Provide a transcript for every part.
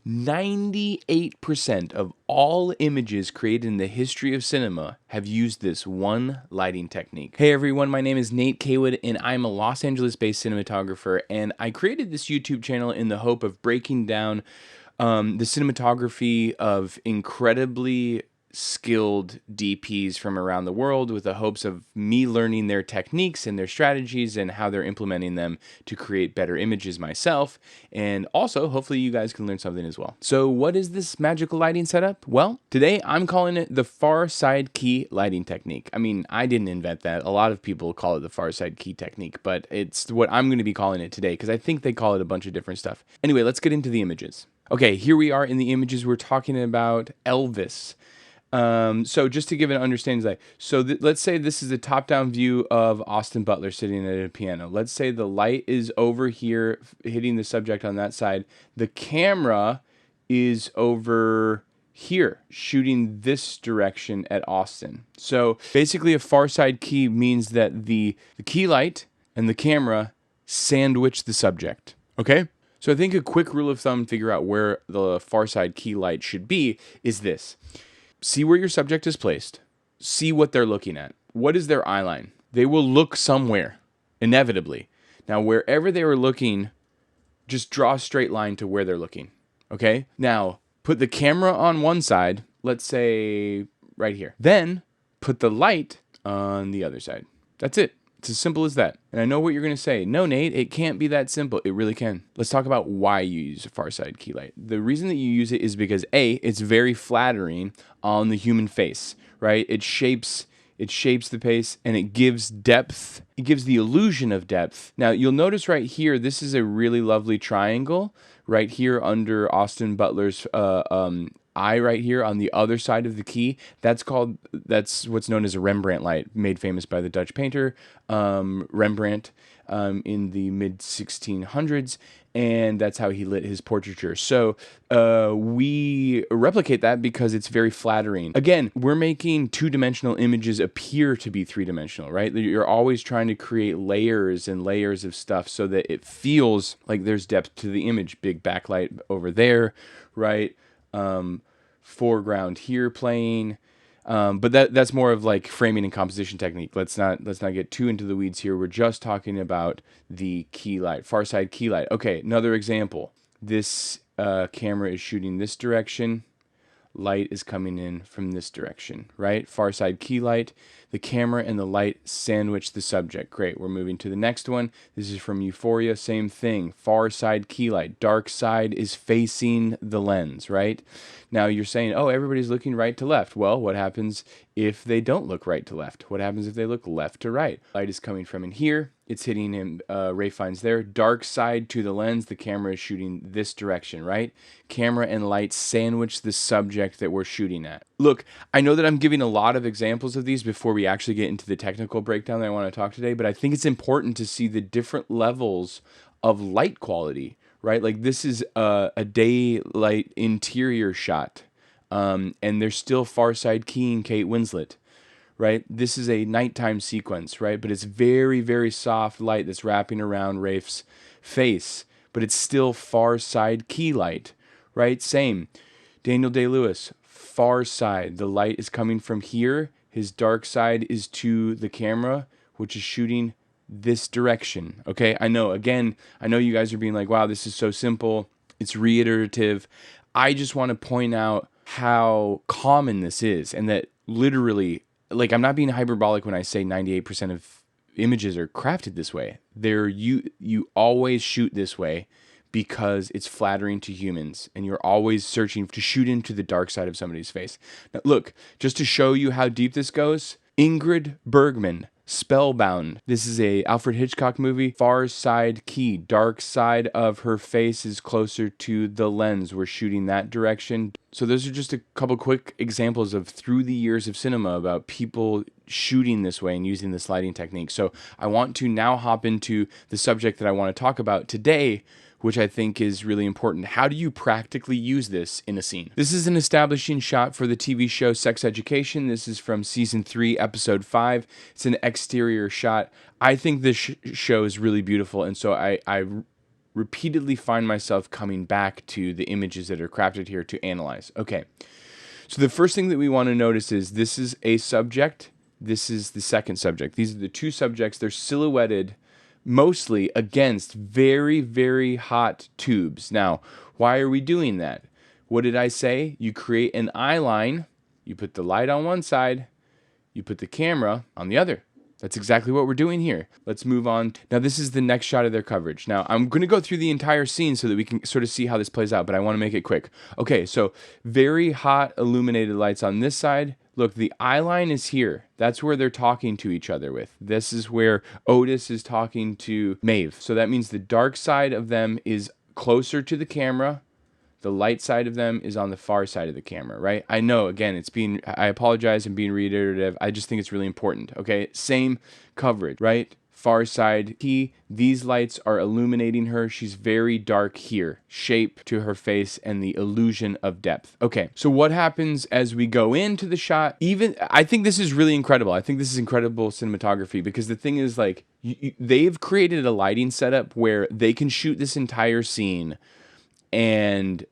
98% of all images created in the history of cinema have used this one lighting technique. Hey everyone, my name is Nate Caywood and I'm a Los Angeles-based cinematographer, and I created this YouTube channel in the hope of breaking down the cinematography of incredibly skilled DPs from around the world, with the hopes of me learning their techniques and their strategies and how they're implementing them to create better images myself, and also hopefully you guys can learn something as well. So what is this magical lighting setup? Well, today I'm calling it the far side key lighting technique. I mean, I didn't invent that. A lot of people call it the far side key technique, but it's what I'm going to be calling it today because I think they call it a bunch of different stuff. Anyway, let's get into the images. Okay, here we are in the images. We're talking about Elvis. So just to give an understanding, let's say this is a top-down view of Austin Butler sitting at a piano. Let's say the light is over here hitting the subject on that side. The camera is over here shooting this direction at Austin. So basically a far side key means that the key light and the camera sandwich the subject. Okay? So I think a quick rule of thumb to figure out where the far side key light should be is this. See where your subject is placed. See what they're looking at. What is their eye line? They will look somewhere, inevitably. Now, wherever they were looking, just draw a straight line to where they're looking. Okay? Now, put the camera on one side, let's say right here. Then, put the light on the other side. That's it. It's as simple as that. And I know what you're going to say. No, Nate, it can't be that simple. It really can. Let's talk about why you use a far side key light. The reason that you use it is because A, it's very flattering on the human face, right? It shapes the face and it gives depth. It gives the illusion of depth. Now, you'll notice right here, this is a really lovely triangle right here under Austin Butler's eye right here on the other side of the key. That's what's known as a Rembrandt light, made famous by the Dutch painter Rembrandt in the mid 1600s, and that's how he lit his portraiture. So we replicate that because it's very flattering. Again, we're making two-dimensional images appear to be three-dimensional, right? You're always trying to create layers and layers of stuff so that it feels like there's depth to the image. Big backlight over there, right? Foreground here playing, but that's more of like framing and composition technique. Let's not get too into the weeds here. We're just talking about the key light, far side key light. Okay, another example. This camera is shooting this direction. Light is coming in from this direction, right? Far side key light. The camera and the light sandwich the subject. Great. We're moving to the next one. This is from Euphoria. Same thing. Far side key light. Dark side is facing the lens, right? Now you're saying, oh, everybody's looking right to left. Well, what happens if they don't look right to left? What happens if they look left to right? Light is coming from in here. It's hitting him, Ray finds there. Dark side to the lens. The camera is shooting this direction, right? Camera and light sandwich the subject that we're shooting at. Look, I know that I'm giving a lot of examples of these before we actually get into the technical breakdown that I want to talk today, but I think it's important to see the different levels of light quality, right? Like this is a daylight interior shot, and there's still far side keying Kate Winslet. Right? This is a nighttime sequence, right? But it's very, very soft light that's wrapping around Rafe's face, but it's still far side key light, right? Same. Daniel Day-Lewis, far side. The light is coming from here. His dark side is to the camera, which is shooting this direction. Okay? I know you guys are being like, wow, this is so simple. It's reiterative. I just want to point out how common this is, and that literally, like, I'm not being hyperbolic when I say 98% of images are crafted this way. You always shoot this way because it's flattering to humans, and you're always searching to shoot into the dark side of somebody's face. Now, look, just to show you how deep this goes, Ingrid Bergman, Spellbound. This is a Alfred Hitchcock movie. Far side key. Dark side of her face is closer to the lens. We're shooting that direction. So those are just a couple quick examples of through the years of cinema about people shooting this way and using this lighting technique. So I want to now hop into the subject that I want to talk about today, which I think is really important. How do you practically use this in a scene? This is an establishing shot for the TV show Sex Education. This is from season 3, episode 5. It's an exterior shot. I think this show is really beautiful, and so I repeatedly find myself coming back to the images that are crafted here to analyze. Okay, so the first thing that we want to notice is this is a subject, this is the second subject. These are the two subjects. They're silhouetted mostly against very, very hot tubes. Now, why are we doing that? What did I say? You create an eye line, you put the light on one side, you put the camera on the other. That's exactly what we're doing here. Let's move on. Now, this is the next shot of their coverage. Now, I'm going to go through the entire scene so that we can sort of see how this plays out, but I want to make it quick. Okay, so very hot illuminated lights on this side. Look, the eye line is here. That's where they're talking to each other with. This is where Otis is talking to Maeve. So that means the dark side of them is closer to the camera. The light side of them is on the far side of the camera, right? I know, again, I apologize and being reiterative. I just think it's really important, okay? Same coverage, right? Far side key. These lights are illuminating her. She's very dark here. Shape to her face and the illusion of depth. Okay, so what happens as we go into the shot? I think this is really incredible. I think this is incredible cinematography because the thing is, like, they've created a lighting setup where they can shoot this entire scene and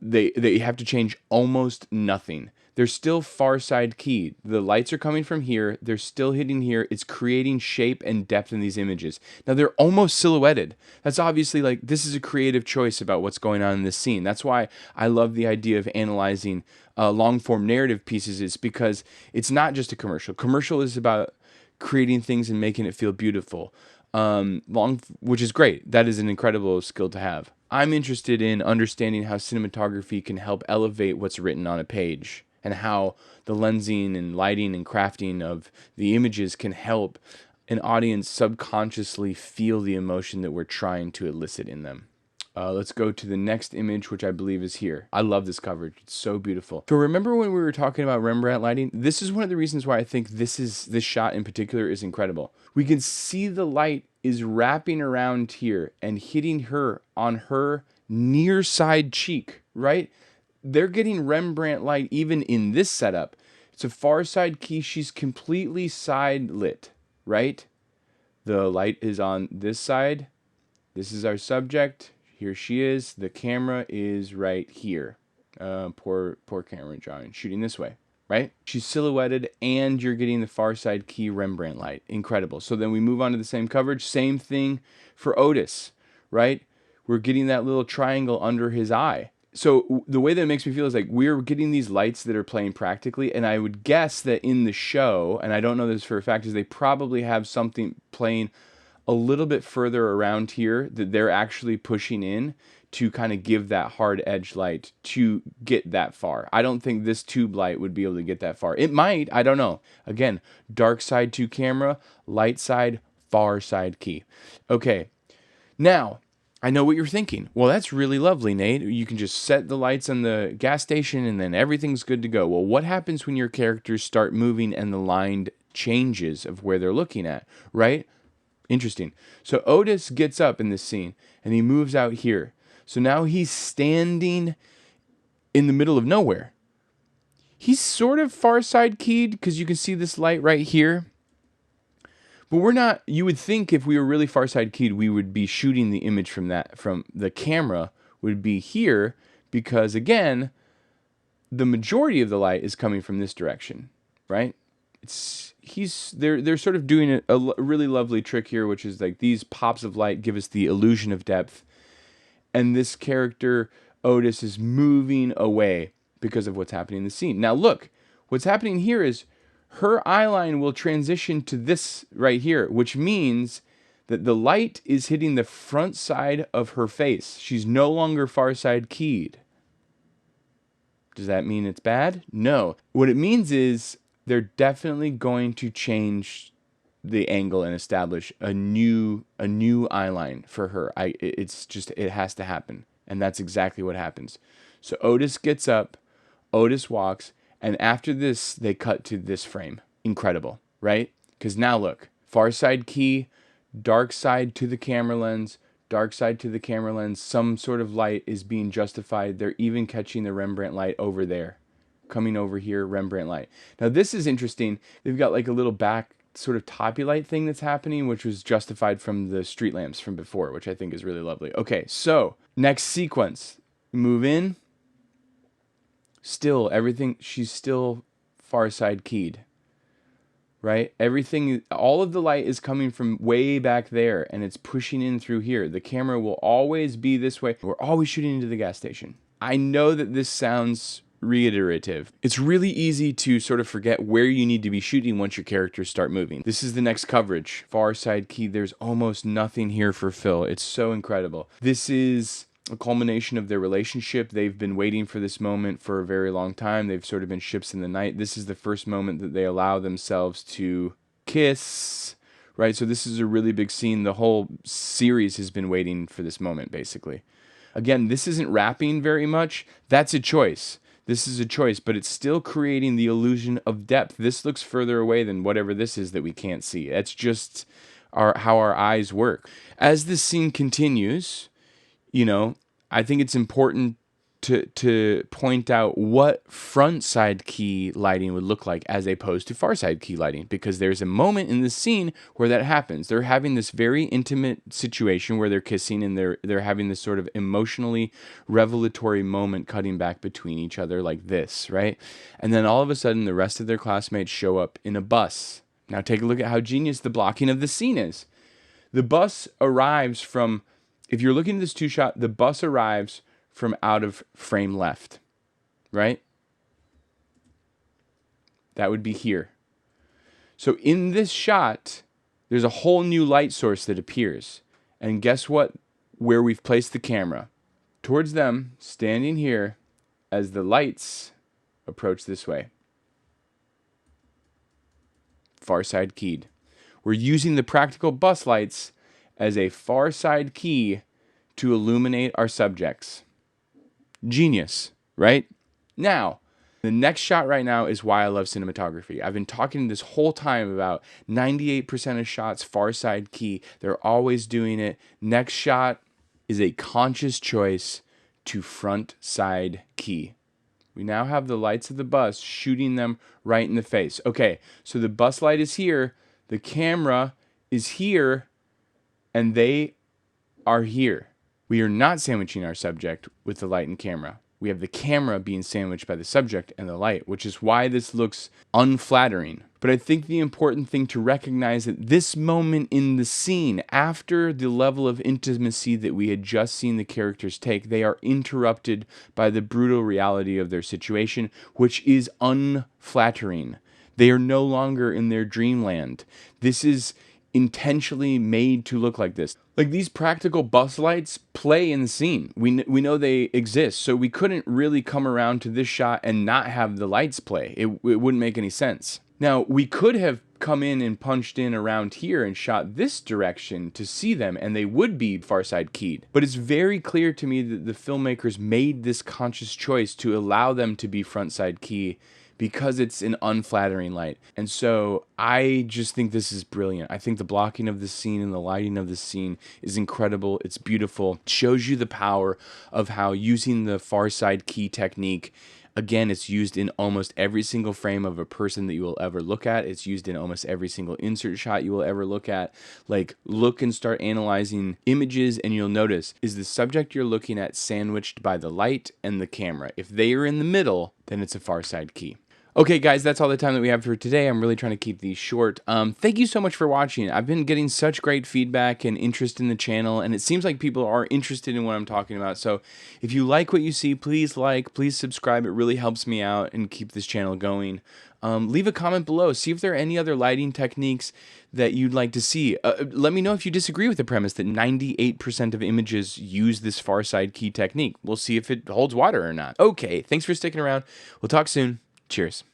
they have to change almost nothing. They're still far side keyed. The lights are coming from here. They're still hitting here. It's creating shape and depth in these images. Now they're almost silhouetted. That's obviously, like, this is a creative choice about what's going on in this scene. That's why I love the idea of analyzing long form narrative pieces, is because it's not just a commercial. Commercial is about creating things and making it feel beautiful. Which is great. That is an incredible skill to have. I'm interested in understanding how cinematography can help elevate what's written on a page, and how the lensing and lighting and crafting of the images can help an audience subconsciously feel the emotion that we're trying to elicit in them. Let's go to the next image, which I believe is here. I love this coverage. It's so beautiful. So remember when we were talking about Rembrandt lighting? This is one of the reasons why I think this shot in particular is incredible. We can see the light is wrapping around here and hitting her on her near side cheek, right? They're getting Rembrandt light even in this setup. It's a far side key. She's completely side lit, right? The light is on this side. This is our subject. Here she is. The camera is right here. Poor camera drawing. Shooting this way, right? She's silhouetted and you're getting the far side key Rembrandt light. Incredible. So then we move on to the same coverage. Same thing for Otis, right? We're getting that little triangle under his eye. So the way that it makes me feel is like we're getting these lights that are playing practically, and I would guess that in the show, and I don't know this for a fact, is they probably have something playing a little bit further around here that they're actually pushing in to kind of give that hard edge light to get that far. I don't think this tube light would be able to get that far. It might, I don't know. Again, dark side to camera, light side, far side key. Okay, now, I know what you're thinking. Well, that's really lovely, Nate. You can just set the lights on the gas station and then everything's good to go. Well, what happens when your characters start moving and the line changes of where they're looking at, right? Interesting. So Otis gets up in this scene and he moves out here. So now he's standing in the middle of nowhere. He's sort of far side keyed because you can see this light right here. But we're not, you would think if we were really far side keyed, we would be shooting the image from the camera would be here, because again, the majority of the light is coming from this direction, right? They're sort of doing a really lovely trick here, which is like these pops of light give us the illusion of depth. And this character, Otis, is moving away because of what's happening in the scene. Now look, what's happening here is her eyeline will transition to this right here, which means that the light is hitting the front side of her face. She's no longer far side keyed. Does that mean it's bad? No. What it means is they're definitely going to change the angle and establish a new eyeline for her. It has to happen. And that's exactly what happens. So Otis gets up, Otis walks, and after this, they cut to this frame. Incredible, right? Because now look, far side key, dark side to the camera lens, dark side to the camera lens. Some sort of light is being justified. They're even catching the Rembrandt light over there. Coming over here, Rembrandt light. Now this is interesting. They've got like a little back sort of toppy light thing that's happening, which was justified from the street lamps from before, which I think is really lovely. Okay, so next sequence. Move in. Still, everything, she's still far side keyed, right? Everything, all of the light is coming from way back there, and it's pushing in through here. The camera will always be this way. We're always shooting into the gas station. I know that this sounds reiterative. It's really easy to sort of forget where you need to be shooting once your characters start moving. This is the next coverage. Far side key. There's almost nothing here for Phil. It's so incredible. This is a culmination of their relationship. They've been waiting for this moment for a very long time. They've sort of been ships in the night. This is the first moment that they allow themselves to kiss, right? So this is a really big scene. The whole series has been waiting for this moment, basically. Again, this isn't wrapping very much. That's a choice. This is a choice, but it's still creating the illusion of depth. This looks further away than whatever this is that we can't see. That's just how our eyes work. As this scene continues, you know, I think it's important to point out what front side key lighting would look like as opposed to far side key lighting, because there's a moment in the scene where that happens. They're having this very intimate situation where they're kissing, and they're having this sort of emotionally revelatory moment cutting back between each other like this, right? And then all of a sudden the rest of their classmates show up in a bus. Now take a look at how genius the blocking of the scene is. The bus arrives from, if you're looking at this two shot, the bus arrives from out of frame left, right? That would be here. So in this shot, there's a whole new light source that appears. And guess what? Where we've placed the camera. Towards them, standing here, as the lights approach this way. Far side keyed. We're using the practical bus lights as a far side key to illuminate our subjects. Genius, right? Now, the next shot right now is why I love cinematography. I've been talking this whole time about 98% of shots far side key. They're always doing it. Next shot is a conscious choice to front side key. We now have the lights of the bus shooting them right in the face. Okay, so the bus light is here, the camera is here, and they are here. We are not sandwiching our subject with the light and camera. We have the camera being sandwiched by the subject and the light, which is why this looks unflattering. But I think the important thing to recognize that this moment in the scene, after the level of intimacy that we had just seen the characters take, they are interrupted by the brutal reality of their situation, which is unflattering. They are no longer in their dreamland. This is intentionally made to look like this. Like, these practical bus lights play in the scene. We know they exist, so we couldn't really come around to this shot and not have the lights play. It wouldn't make any sense. Now, we could have come in and punched in around here and shot this direction to see them, and they would be far side keyed. But it's very clear to me that the filmmakers made this conscious choice to allow them to be front side key, because it's an unflattering light. And so I just think this is brilliant. I think the blocking of the scene and the lighting of the scene is incredible. It's beautiful. It shows you the power of how using the far side key technique, again, it's used in almost every single frame of a person that you will ever look at. It's used in almost every single insert shot you will ever look at. Like, look and start analyzing images, and you'll notice, is the subject you're looking at sandwiched by the light and the camera? If they are in the middle, then it's a far side key. Okay, guys, that's all the time that we have for today. I'm really trying to keep these short. Thank you so much for watching. I've been getting such great feedback and interest in the channel, and it seems like people are interested in what I'm talking about. So if you like what you see, please please subscribe. It really helps me out and keep this channel going. Leave a comment below. See if there are any other lighting techniques that you'd like to see. Let me know if you disagree with the premise that 98% of images use this far side key technique. We'll see if it holds water or not. Okay, thanks for sticking around. We'll talk soon. Cheers.